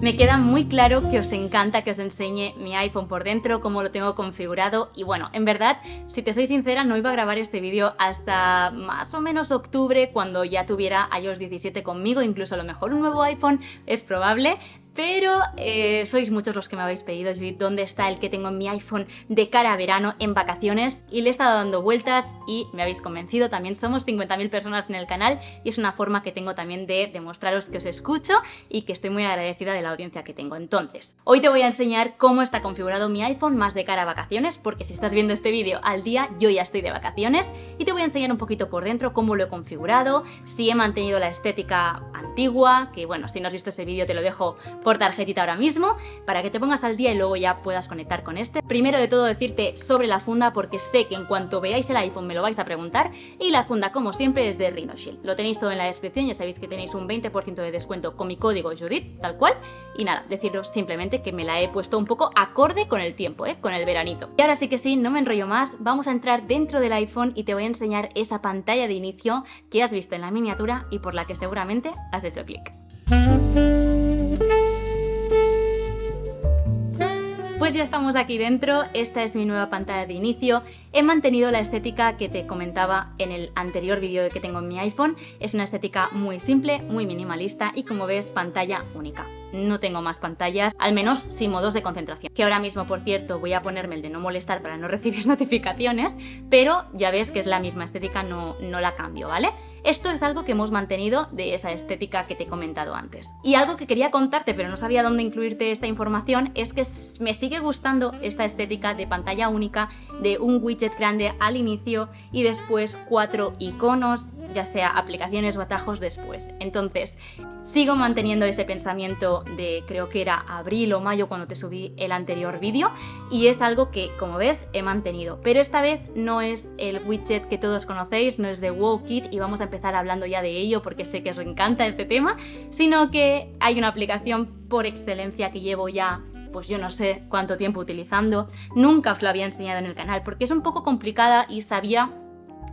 Me queda muy claro que os encanta que os enseñe mi iPhone por dentro, cómo lo tengo configurado y bueno, en verdad, si te soy sincera, no iba a grabar este vídeo hasta más o menos octubre, cuando ya tuviera iOS 17 conmigo, incluso a lo mejor un nuevo iPhone es probable. Pero sois muchos los que me habéis pedido, Judith, ¿dónde está el que tengo en mi iPhone de cara a verano en vacaciones? Y le he estado dando vueltas y me habéis convencido. También somos 50.000 personas en el canal y es una forma que tengo también de demostraros que os escucho y que estoy muy agradecida de la audiencia que tengo. Entonces, hoy te voy a enseñar cómo está configurado mi iPhone más de cara a vacaciones, porque si estás viendo este vídeo al día, yo ya estoy de vacaciones, y te voy a enseñar un poquito por dentro cómo lo he configurado, si he mantenido la estética antigua, que bueno, si no has visto ese vídeo te lo dejo por tarjetita ahora mismo, para que te pongas al día y luego ya puedas conectar con este. Primero de todo decirte sobre la funda, porque sé que en cuanto veáis el iPhone me lo vais a preguntar, y la funda como siempre es de Rhinoshield. Lo tenéis todo en la descripción, ya sabéis que tenéis un 20% de descuento con mi código Judith, tal cual, y nada, deciros simplemente que me la he puesto un poco acorde con el tiempo, con el veranito. Y ahora sí que sí, no me enrollo más, vamos a entrar dentro del iPhone y te voy a enseñar esa pantalla de inicio que has visto en la miniatura y por la que seguramente has hecho clic. Pues ya estamos aquí dentro, esta es mi nueva pantalla de inicio. He mantenido la estética que te comentaba en el anterior vídeo que tengo en mi iPhone. Es una estética muy simple, muy minimalista y como ves, pantalla única. No tengo más pantallas, al menos sin modos de concentración. Que ahora mismo, por cierto, voy a ponerme el de no molestar para no recibir notificaciones, pero ya ves que es la misma estética, no la cambio, ¿vale? Esto es algo que hemos mantenido de esa estética que te he comentado antes. Y algo que quería contarte, pero no sabía dónde incluirte esta información, es que me sigue gustando esta estética de pantalla única, de un widget grande al inicio y después 4 iconos, ya sea aplicaciones o atajos después. Entonces, sigo manteniendo ese pensamiento de, creo que era abril o mayo cuando te subí el anterior vídeo, y es algo que, como ves, he mantenido. Pero esta vez no es el widget que todos conocéis, no es de WowKit, y vamos a empezar hablando ya de ello porque sé que os encanta este tema, sino que hay una aplicación por excelencia que llevo ya, pues yo no sé cuánto tiempo utilizando. Nunca os la había enseñado en el canal porque es un poco complicada y sabía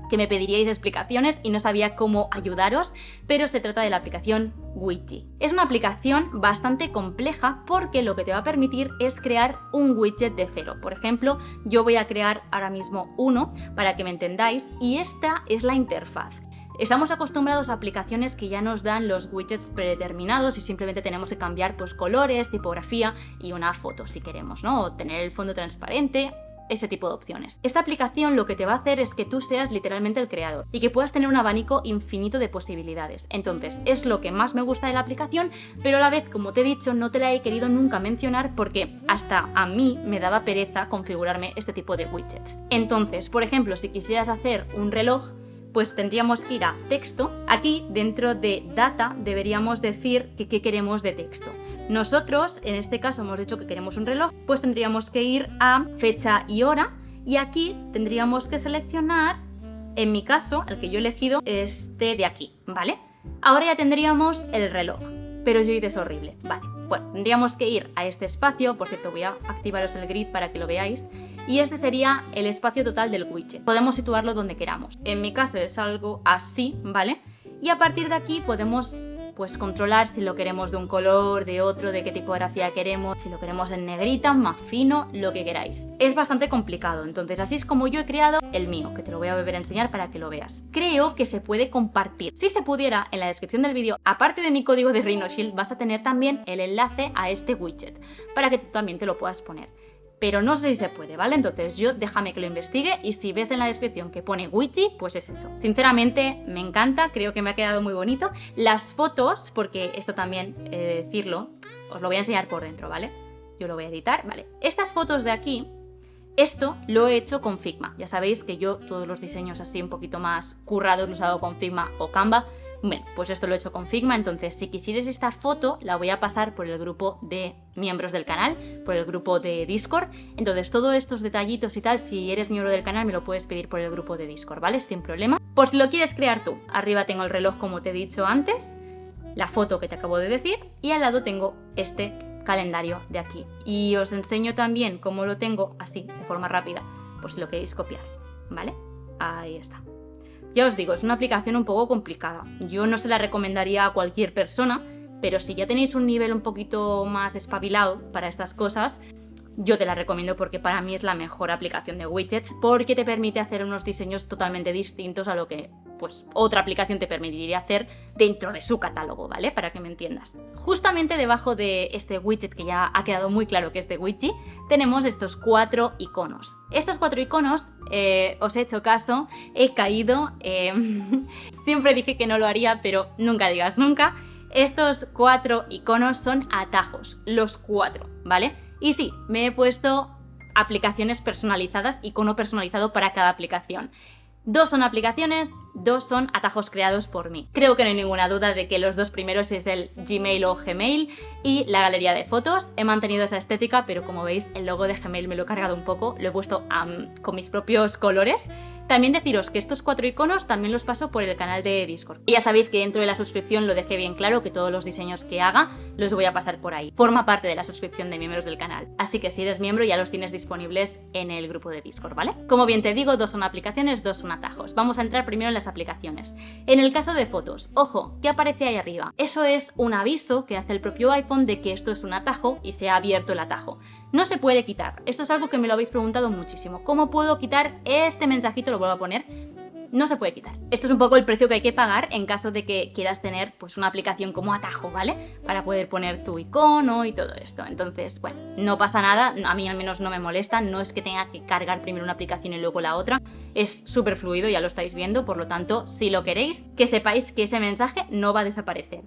que me pediríais explicaciones y no sabía cómo ayudaros, pero se trata de la aplicación Widgy. Es una aplicación bastante compleja porque lo que te va a permitir es crear un widget de cero. Por ejemplo, yo voy a crear ahora mismo uno para que me entendáis y esta es la interfaz. Estamos acostumbrados a aplicaciones que ya nos dan los widgets predeterminados y simplemente tenemos que cambiar pues colores, tipografía y una foto si queremos, ¿no? O tener el fondo transparente, ese tipo de opciones. Esta aplicación lo que te va a hacer es que tú seas literalmente el creador y que puedas tener un abanico infinito de posibilidades. Entonces, es lo que más me gusta de la aplicación, pero a la vez, como te he dicho, no te la he querido nunca mencionar porque hasta a mí me daba pereza configurarme este tipo de widgets. Entonces, por ejemplo, si quisieras hacer un reloj, pues tendríamos que ir a texto. Aquí dentro de data deberíamos decir qué queremos de texto. Nosotros en este caso hemos dicho que queremos un reloj, pues tendríamos que ir a fecha y hora y aquí tendríamos que seleccionar, en mi caso, el que yo he elegido, este de aquí, ¿vale? Ahora ya tendríamos el reloj, pero Judith es horrible, vale. Bueno, tendríamos que ir a este espacio, por cierto voy a activaros el grid para que lo veáis, y este sería el espacio total del widget. Podemos situarlo donde queramos. En mi caso es algo así, ¿vale? Y a partir de aquí podemos pues controlar si lo queremos de un color, de otro, de qué tipografía queremos, si lo queremos en negrita, más fino, lo que queráis. Es bastante complicado, entonces así es como yo he creado el mío, que te lo voy a volver a enseñar para que lo veas. Creo que se puede compartir. Si se pudiera, en la descripción del vídeo, aparte de mi código de Rhinoshield, vas a tener también el enlace a este widget, para que tú también te lo puedas poner. Pero no sé si se puede, ¿vale? Entonces yo déjame que lo investigue y si ves en la descripción que pone Widgy, pues es eso. Sinceramente me encanta, creo que me ha quedado muy bonito. Las fotos, porque esto también he de decirlo, os lo voy a enseñar por dentro, ¿vale? Yo lo voy a editar, ¿vale? Estas fotos de aquí, esto lo he hecho con Figma. Ya sabéis que yo todos los diseños así un poquito más currados los hago con Figma o Canva. Bueno, pues esto lo he hecho con Figma, entonces si quisierais esta foto la voy a pasar por el grupo de miembros del canal, por el grupo de Discord. Entonces todos estos detallitos y tal, si eres miembro del canal me lo puedes pedir por el grupo de Discord, ¿vale? Sin problema. Por si lo quieres crear tú, arriba tengo el reloj como te he dicho antes, la foto que te acabo de decir y al lado tengo este calendario de aquí. Y os enseño también cómo lo tengo así, de forma rápida, por si lo queréis copiar, ¿vale? Ahí está. Ya os digo, es una aplicación un poco complicada. Yo no se la recomendaría a cualquier persona, pero si ya tenéis un nivel un poquito más espabilado para estas cosas, yo te la recomiendo porque para mí es la mejor aplicación de widgets, porque te permite hacer unos diseños totalmente distintos a lo que pues otra aplicación te permitiría hacer dentro de su catálogo, ¿vale? Para que me entiendas. Justamente debajo de este widget, que ya ha quedado muy claro que es de Widgie, tenemos estos 4 iconos. Estos 4 iconos, os he hecho caso, he caído, siempre dije que no lo haría, pero nunca digas nunca. Estos 4 iconos son atajos, los 4, ¿vale? Y sí, me he puesto aplicaciones personalizadas, icono personalizado para cada aplicación. 2 son aplicaciones, 2 son atajos creados por mí. Creo que no hay ninguna duda de que los 2 primeros es el Gmail o Gmail y la galería de fotos. He mantenido esa estética, pero como veis el logo de Gmail me lo he cargado un poco, lo he puesto con mis propios colores. También deciros que estos 4 iconos también los paso por el canal de Discord. Y ya sabéis que dentro de la suscripción lo dejé bien claro, que todos los diseños que haga los voy a pasar por ahí. Forma parte de la suscripción de miembros del canal. Así que si eres miembro ya los tienes disponibles en el grupo de Discord, ¿vale? Como bien te digo, 2 son aplicaciones, 2 son atajos. Vamos a entrar primero en las aplicaciones. En el caso de fotos, ojo, ¿qué aparece ahí arriba? Eso es un aviso que hace el propio iPhone de que esto es un atajo y se ha abierto el atajo. No se puede quitar. Esto es algo que me lo habéis preguntado muchísimo. ¿Cómo puedo quitar este mensajito? Lo vuelvo a poner. No se puede quitar. Esto es un poco el precio que hay que pagar en caso de que quieras tener pues una aplicación como atajo, ¿vale? Para poder poner tu icono y todo esto. Entonces, bueno, no pasa nada. A mí al menos no me molesta. No es que tenga que cargar primero una aplicación y luego la otra. Es súper fluido, ya lo estáis viendo. Por lo tanto, si lo queréis, que sepáis que ese mensaje no va a desaparecer.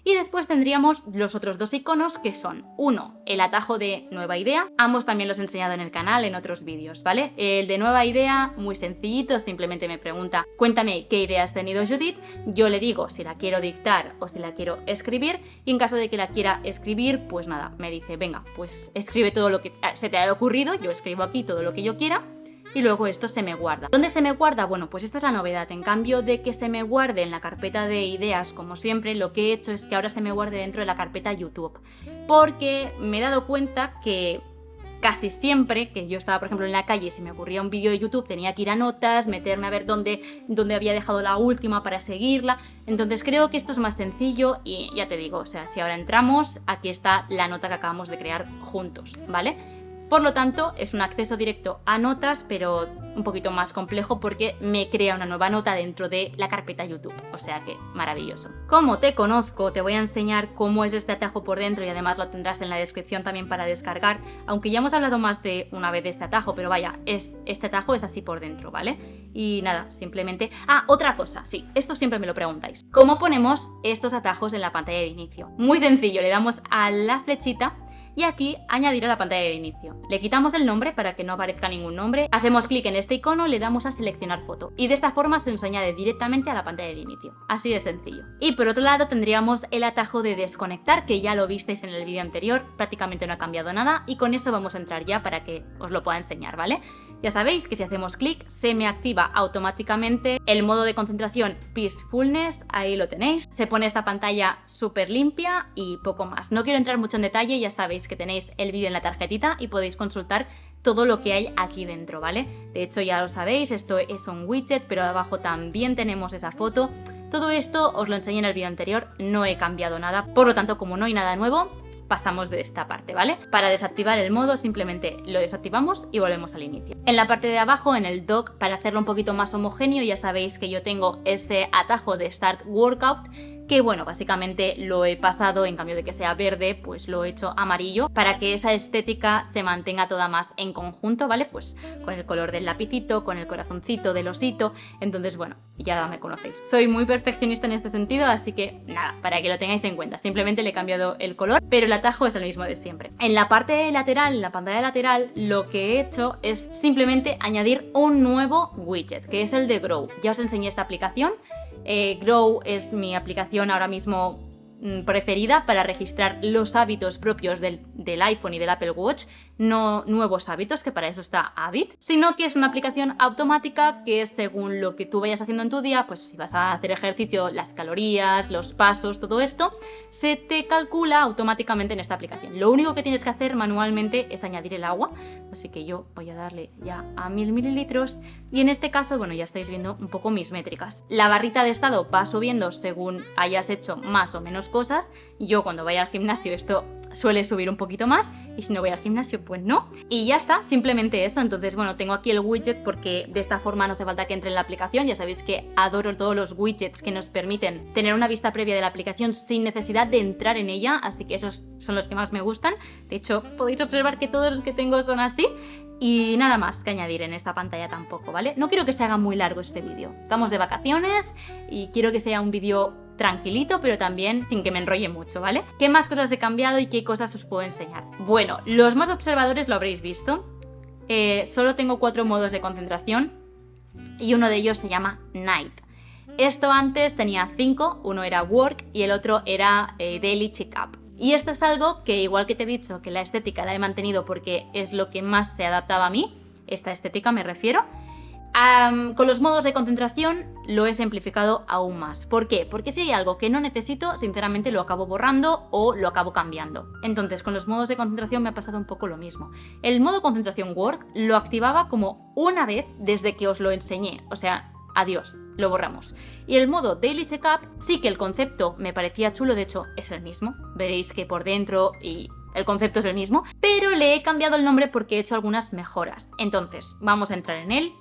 Y después tendríamos los otros 2 iconos que son, uno, el atajo de nueva idea, ambos también los he enseñado en el canal en otros vídeos, ¿vale? El de nueva idea, muy sencillito, simplemente me pregunta, cuéntame qué idea has tenido Judith, yo le digo si la quiero dictar o si la quiero escribir, y en caso de que la quiera escribir, pues nada, me dice, venga, pues escribe todo lo que se te haya ocurrido, yo escribo aquí todo lo que yo quiera, y luego esto se me guarda. ¿Dónde se me guarda? Bueno, pues esta es la novedad. En cambio de que se me guarde en la carpeta de ideas, como siempre, lo que he hecho es que ahora se me guarde dentro de la carpeta YouTube. Porque me he dado cuenta que casi siempre que yo estaba, por ejemplo, en la calle y se me ocurría un vídeo de YouTube, tenía que ir a notas, meterme a ver dónde había dejado la última para seguirla. Entonces creo que esto es más sencillo y ya te digo, o sea, si ahora entramos, aquí está la nota que acabamos de crear juntos, ¿vale? Por lo tanto, es un acceso directo a notas, pero un poquito más complejo porque me crea una nueva nota dentro de la carpeta YouTube. O sea que maravilloso. Como te conozco, te voy a enseñar cómo es este atajo por dentro y además lo tendrás en la descripción también para descargar. Aunque ya hemos hablado más de una vez de este atajo, pero vaya, este atajo es así por dentro, ¿vale? Y nada, simplemente... Ah, otra cosa, sí, esto siempre me lo preguntáis. ¿Cómo ponemos estos atajos en la pantalla de inicio? Muy sencillo, le damos a la flechita y aquí añadir a la pantalla de inicio. Le quitamos el nombre para que no aparezca ningún nombre, hacemos clic en este icono, le damos a seleccionar foto y de esta forma se nos añade directamente a la pantalla de inicio. Así de sencillo. Y por otro lado tendríamos el atajo de desconectar, que ya lo visteis en el vídeo anterior, prácticamente no ha cambiado nada y con eso vamos a entrar ya para que os lo pueda enseñar, ¿vale? Ya sabéis que si hacemos clic se me activa automáticamente el modo de concentración Peacefulness, ahí lo tenéis. Se pone esta pantalla súper limpia y poco más. No quiero entrar mucho en detalle, ya sabéis que tenéis el vídeo en la tarjetita y podéis consultar todo lo que hay aquí dentro, ¿vale? De hecho ya lo sabéis, esto es un widget, pero abajo también tenemos esa foto. Todo esto os lo enseñé en el vídeo anterior, no he cambiado nada, por lo tanto como no hay nada nuevo, pasamos de esta parte, ¿vale? Para desactivar el modo simplemente lo desactivamos y volvemos al inicio. En la parte de abajo, en el dock, para hacerlo un poquito más homogéneo, ya sabéis que yo tengo ese atajo de Start Workout, que bueno, básicamente lo he pasado, en cambio de que sea verde, pues lo he hecho amarillo, para que esa estética se mantenga toda más en conjunto, ¿vale? Pues con el color del lapicito, con el corazoncito, del osito, entonces bueno, ya me conocéis. Soy muy perfeccionista en este sentido, así que nada, para que lo tengáis en cuenta, simplemente le he cambiado el color, pero el atajo es el mismo de siempre. En la parte lateral, en la pantalla lateral, lo que he hecho es simplemente añadir un nuevo widget, que es el de Grow. Ya os enseñé esta aplicación. Grow es mi aplicación ahora mismo preferida para registrar los hábitos propios del iPhone y del Apple Watch, no nuevos hábitos, que para eso está Habit, sino que es una aplicación automática que según lo que tú vayas haciendo en tu día, pues si vas a hacer ejercicio, las calorías, los pasos, todo esto, se te calcula automáticamente en esta aplicación. Lo único que tienes que hacer manualmente es añadir el agua, así que yo voy a darle ya a 1000 mililitros y en este caso, bueno, ya estáis viendo un poco mis métricas. La barrita de estado va subiendo según hayas hecho más o menos cosas. Yo cuando vaya al gimnasio esto suele subir un poquito más, y si no voy al gimnasio pues no. Y ya está, simplemente eso. Entonces bueno, tengo aquí el widget porque de esta forma no hace falta que entre en la aplicación. Ya sabéis que adoro todos los widgets que nos permiten tener una vista previa de la aplicación sin necesidad de entrar en ella, así que esos son los que más me gustan. De hecho, podéis observar que todos los que tengo son así. Y nada más que añadir en esta pantalla tampoco, ¿vale? No quiero que se haga muy largo este vídeo. Estamos de vacaciones y quiero que sea un vídeo tranquilito, pero también sin que me enrolle mucho, ¿vale? ¿Qué más cosas he cambiado y qué cosas os puedo enseñar? Bueno, los más observadores lo habréis visto. Solo tengo 4 modos de concentración y uno de ellos se llama Night. Esto antes tenía 5, uno era Work y el otro era Daily Checkup. Y esto es algo que, igual que te he dicho que la estética la he mantenido porque es lo que más se adaptaba a mí, esta estética me refiero, con los modos de concentración lo he simplificado aún más. ¿Por qué? Porque si hay algo que no necesito, sinceramente lo acabo borrando o lo acabo cambiando. Entonces, con los modos de concentración me ha pasado un poco lo mismo. El modo concentración Work lo activaba como una vez desde que os lo enseñé, o sea, adiós, lo borramos. Y el modo Daily Checkup sí que el concepto me parecía chulo, de hecho es el mismo, veréis que por dentro y el concepto es el mismo, pero le he cambiado el nombre porque he hecho algunas mejoras. Entonces, vamos a entrar en él.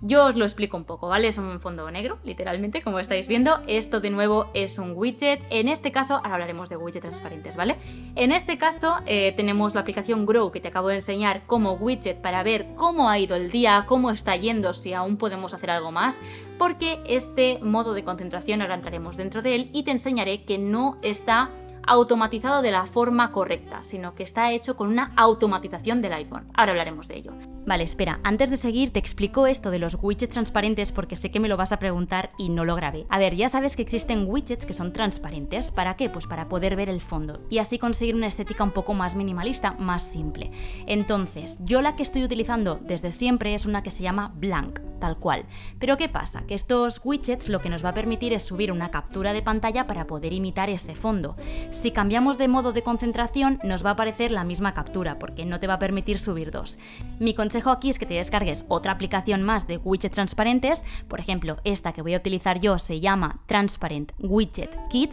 Yo os lo explico un poco, ¿vale? Es un fondo negro, literalmente, como estáis viendo. Esto de nuevo es un widget. En este caso, ahora hablaremos de widgets transparentes, ¿vale? En este caso tenemos la aplicación Grow que te acabo de enseñar como widget para ver cómo ha ido el día, cómo está yendo, si aún podemos hacer algo más, porque este modo de concentración, ahora entraremos dentro de él y te enseñaré que no está automatizado de la forma correcta, sino que está hecho con una automatización del iPhone. Ahora hablaremos de ello. Vale, espera, antes de seguir te explico esto de los widgets transparentes porque sé que me lo vas a preguntar y no lo grabé. A ver, ya sabes que existen widgets que son transparentes. ¿Para qué? Pues para poder ver el fondo y así conseguir una estética un poco más minimalista, más simple. Entonces, yo la que estoy utilizando desde siempre es una que se llama Blank, tal cual. Pero ¿qué pasa? Que estos widgets lo que nos va a permitir es subir una captura de pantalla para poder imitar ese fondo. Si cambiamos de modo de concentración, nos va a aparecer la misma captura, porque no te va a permitir subir dos. Mi consejo aquí es que te descargues otra aplicación más de widgets transparentes. Por ejemplo, esta que voy a utilizar yo se llama Transparent Widget Kit,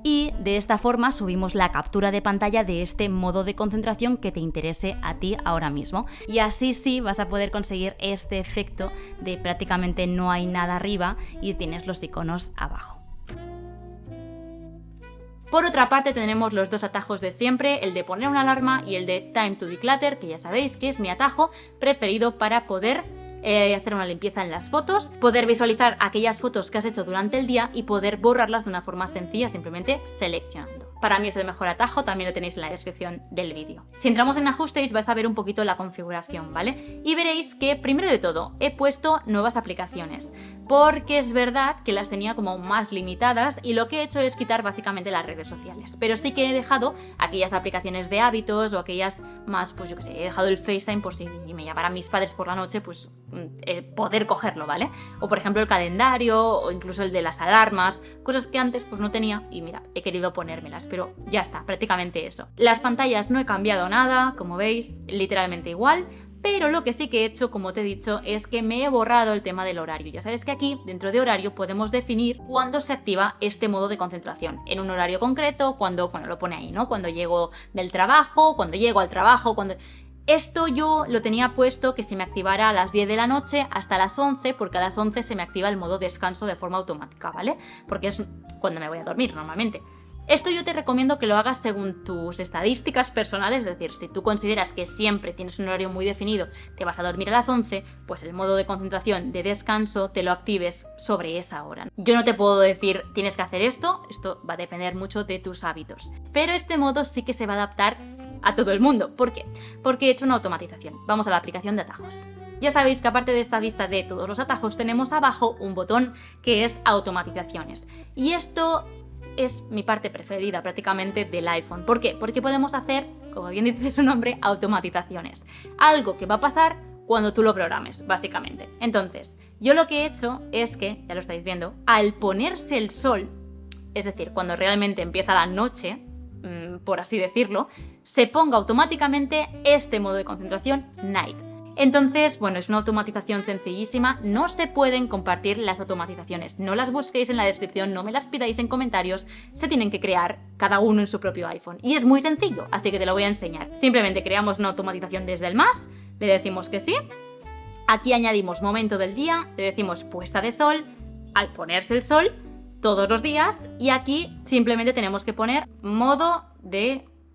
y de esta forma subimos la captura de pantalla de este modo de concentración que te interese a ti ahora mismo. Y así sí vas a poder conseguir este efecto de prácticamente no hay nada arriba y tienes los iconos abajo. Por otra parte tenemos los dos atajos de siempre, el de poner una alarma y el de Time to Declutter, que ya sabéis que es mi atajo preferido para poder hacer una limpieza en las fotos, poder visualizar aquellas fotos que has hecho durante el día y poder borrarlas de una forma sencilla simplemente seleccionando. Para mí es el mejor atajo, también lo tenéis en la descripción del vídeo. Si entramos en ajustes vais a ver un poquito la configuración, ¿vale? Y veréis que primero de todo he puesto nuevas aplicaciones, porque es verdad que las tenía como más limitadas y lo que he hecho es quitar básicamente las redes sociales. Pero sí que he dejado aquellas aplicaciones de hábitos o aquellas más, pues yo qué sé, he dejado el FaceTime por si me llamaran mis padres por la noche, pues poder cogerlo, ¿vale? O por ejemplo el calendario o incluso el de las alarmas, cosas que antes pues no tenía y mira, he querido ponérmelas, pero ya está, prácticamente eso. Las pantallas no he cambiado nada, como veis, literalmente igual. Pero lo que sí que he hecho, como te he dicho, es que me he borrado el tema del horario. Ya sabes que aquí, dentro de horario, podemos definir cuándo se activa este modo de concentración. En un horario concreto, cuando, bueno, lo pone ahí, ¿no? Cuando llego del trabajo, cuando llego al trabajo, cuando... Esto yo lo tenía puesto que se me activara a las 10 de la noche hasta las 11, porque a las 11 se me activa el modo descanso de forma automática, ¿vale? Porque es cuando me voy a dormir normalmente. Esto yo te recomiendo que lo hagas según tus estadísticas personales, es decir, si tú consideras que siempre tienes un horario muy definido, te vas a dormir a las 11, pues el modo de concentración de descanso te lo actives sobre esa hora. Yo no te puedo decir tienes que hacer esto va a depender mucho de tus hábitos, pero este modo sí que se va a adaptar a todo el mundo. ¿Por qué? Porque he hecho una automatización. Vamos a la aplicación de atajos. Ya sabéis que aparte de esta vista de todos los atajos tenemos abajo un botón que es automatizaciones, y esto es mi parte preferida prácticamente del iPhone. ¿Por qué? Porque podemos hacer, como bien dice su nombre, automatizaciones. Algo que va a pasar cuando tú lo programes, básicamente. Entonces, yo lo que he hecho es que, ya lo estáis viendo, al ponerse el sol, es decir, cuando realmente empieza la noche, por así decirlo, se ponga automáticamente este modo de concentración Night. Entonces, bueno, es una automatización sencillísima, no se pueden compartir las automatizaciones, no las busquéis en la descripción, no me las pidáis en comentarios, se tienen que crear cada uno en su propio iPhone. Y es muy sencillo, así que te lo voy a enseñar. Simplemente creamos una automatización desde el más, le decimos que sí, aquí añadimos momento del día, le decimos puesta de sol, al ponerse el sol, todos los días, y aquí simplemente tenemos que poner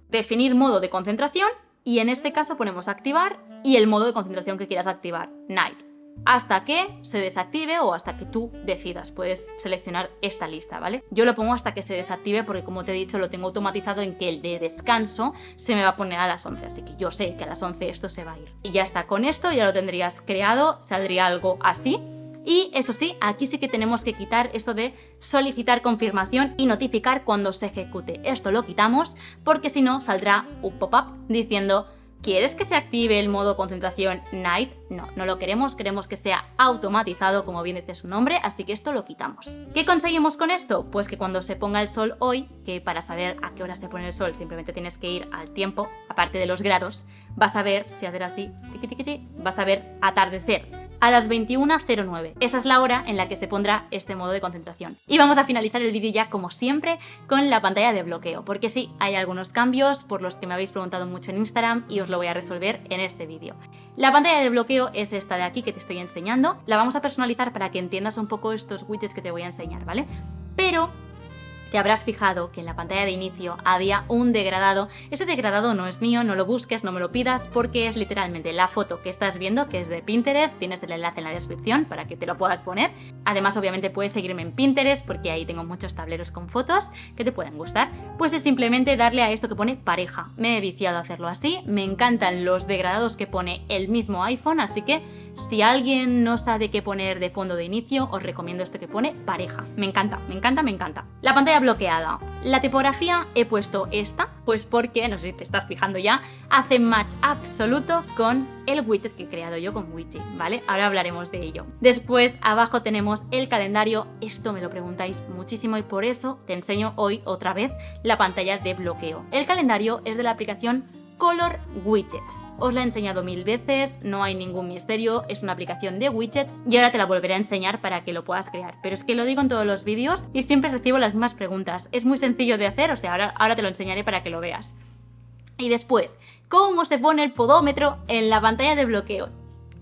definir modo de concentración, y en este caso ponemos activar y el modo de concentración que quieras activar, night, hasta que se desactive o hasta que tú decidas. Puedes seleccionar esta lista, ¿vale? Yo lo pongo hasta que se desactive porque, como te he dicho, lo tengo automatizado en que el de descanso se me va a poner a las 11, así que yo sé que a las 11 esto se va a ir. Y ya está, con esto ya lo tendrías creado, saldría algo así. Y eso sí, aquí sí que tenemos que quitar esto de solicitar confirmación y notificar cuando se ejecute. Esto lo quitamos porque si no saldrá un pop-up diciendo ¿quieres que se active el modo concentración night? No, no lo queremos, queremos que sea automatizado como bien dice su nombre, así que esto lo quitamos. ¿Qué conseguimos con esto? Pues que cuando se ponga el sol hoy, que para saber a qué hora se pone el sol simplemente tienes que ir al tiempo, aparte de los grados, vas a ver, si hacer así, tiqui, tiqui, tiqui, vas a ver atardecer a las 21:09. Esa es la hora en la que se pondrá este modo de concentración. Y vamos a finalizar el vídeo ya, como siempre, con la pantalla de bloqueo, porque sí, hay algunos cambios por los que me habéis preguntado mucho en Instagram y os lo voy a resolver en este vídeo. La pantalla de bloqueo es esta de aquí que te estoy enseñando. La vamos a personalizar para que entiendas un poco estos widgets que te voy a enseñar, ¿vale? Pero te habrás fijado que en la pantalla de inicio había un degradado. Ese degradado no es mío, no lo busques, no me lo pidas, porque es literalmente la foto que estás viendo, que es de Pinterest. Tienes el enlace en la descripción para que te lo puedas poner. Además, obviamente puedes seguirme en Pinterest, porque ahí tengo muchos tableros con fotos que te pueden gustar. Pues es simplemente darle a esto que pone pareja. Me he viciado a hacerlo así, me encantan los degradados que pone el mismo iPhone, así que si alguien no sabe qué poner de fondo de inicio, os recomiendo esto que pone pareja. Me encanta, me encanta, me encanta. La pantalla bloqueada. La tipografía he puesto esta, pues porque, no sé si te estás fijando ya, hace match absoluto con el widget que he creado yo con Widgy, ¿vale? Ahora hablaremos de ello. Después, abajo tenemos el calendario. Esto me lo preguntáis muchísimo y por eso te enseño hoy otra vez la pantalla de bloqueo. El calendario es de la aplicación Color Widgets. Os la he enseñado 1000 veces, no hay ningún misterio, es una aplicación de widgets y ahora te la volveré a enseñar para que lo puedas crear. Pero es que lo digo en todos los vídeos y siempre recibo las mismas preguntas. Es muy sencillo de hacer, o sea, ahora te lo enseñaré para que lo veas. Y después, ¿cómo se pone el podómetro en la pantalla de bloqueo?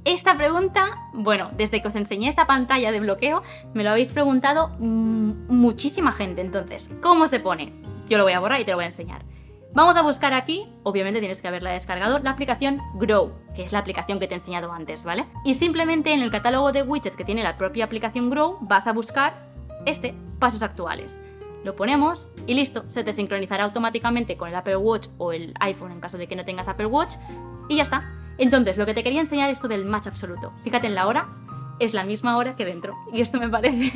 Esta pregunta, bueno, desde que os enseñé esta pantalla de bloqueo, me lo habéis preguntado muchísima gente. Entonces, ¿cómo se pone? Yo lo voy a borrar y te lo voy a enseñar. Vamos a buscar aquí, obviamente tienes que haberla descargado, la aplicación Grow, que es la aplicación que te he enseñado antes, ¿vale? Y simplemente en el catálogo de widgets que tiene la propia aplicación Grow vas a buscar pasos actuales. Lo ponemos y listo, se te sincronizará automáticamente con el Apple Watch o el iPhone en caso de que no tengas Apple Watch y ya está. Entonces, lo que te quería enseñar es esto del match absoluto. Fíjate en la hora, es la misma hora que dentro. Y esto me parece,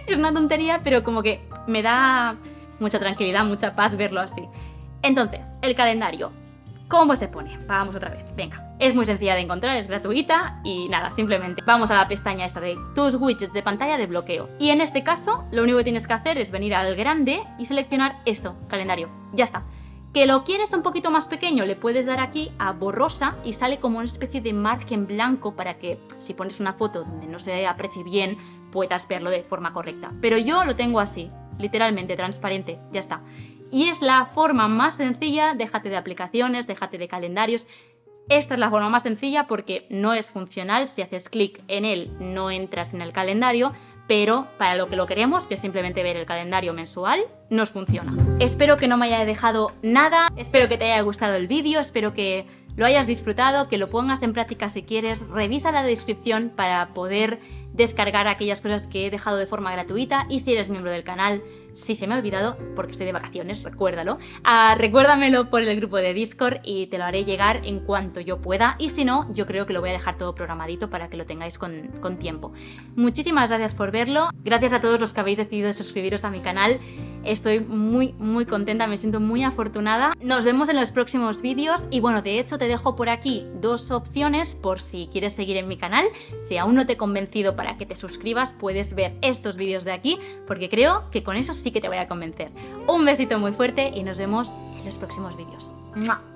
es una tontería, pero como que me da mucha tranquilidad, mucha paz verlo así. Entonces, el calendario, ¿cómo se pone? Vamos otra vez, venga. Es muy sencilla de encontrar, es gratuita y nada, simplemente vamos a la pestaña esta de tus widgets de pantalla de bloqueo. Y en este caso, lo único que tienes que hacer es venir al grande y seleccionar esto, calendario. Ya está. Que lo quieres un poquito más pequeño, le puedes dar aquí a borrosa y sale como una especie de marca en blanco para que si pones una foto donde no se aprecie bien, puedas verlo de forma correcta. Pero yo lo tengo así, literalmente transparente, ya está. Y es la forma más sencilla, déjate de aplicaciones, déjate de calendarios. Esta es la forma más sencilla porque no es funcional, si haces clic en él no entras en el calendario, pero para lo que lo queremos, que es simplemente ver el calendario mensual, nos funciona. Espero que no me haya dejado nada, espero que te haya gustado el vídeo, espero que lo hayas disfrutado, que lo pongas en práctica si quieres. Revisa la descripción para poder descargar aquellas cosas que he dejado de forma gratuita y si eres miembro del canal, si se me ha olvidado, porque estoy de vacaciones, recuérdalo, recuérdamelo por el grupo de Discord y te lo haré llegar en cuanto yo pueda y si no, yo creo que lo voy a dejar todo programadito para que lo tengáis con tiempo. Muchísimas gracias por verlo, gracias a todos los que habéis decidido suscribiros a mi canal, estoy muy contenta, me siento muy afortunada. Nos vemos en los próximos vídeos y bueno, de hecho te dejo por aquí dos opciones por si quieres seguir en mi canal. Si aún no te he convencido para que te suscribas, puedes ver estos vídeos de aquí porque creo que con eso sí que te voy a convencer. Un besito muy fuerte y nos vemos en los próximos vídeos. ¡Mua!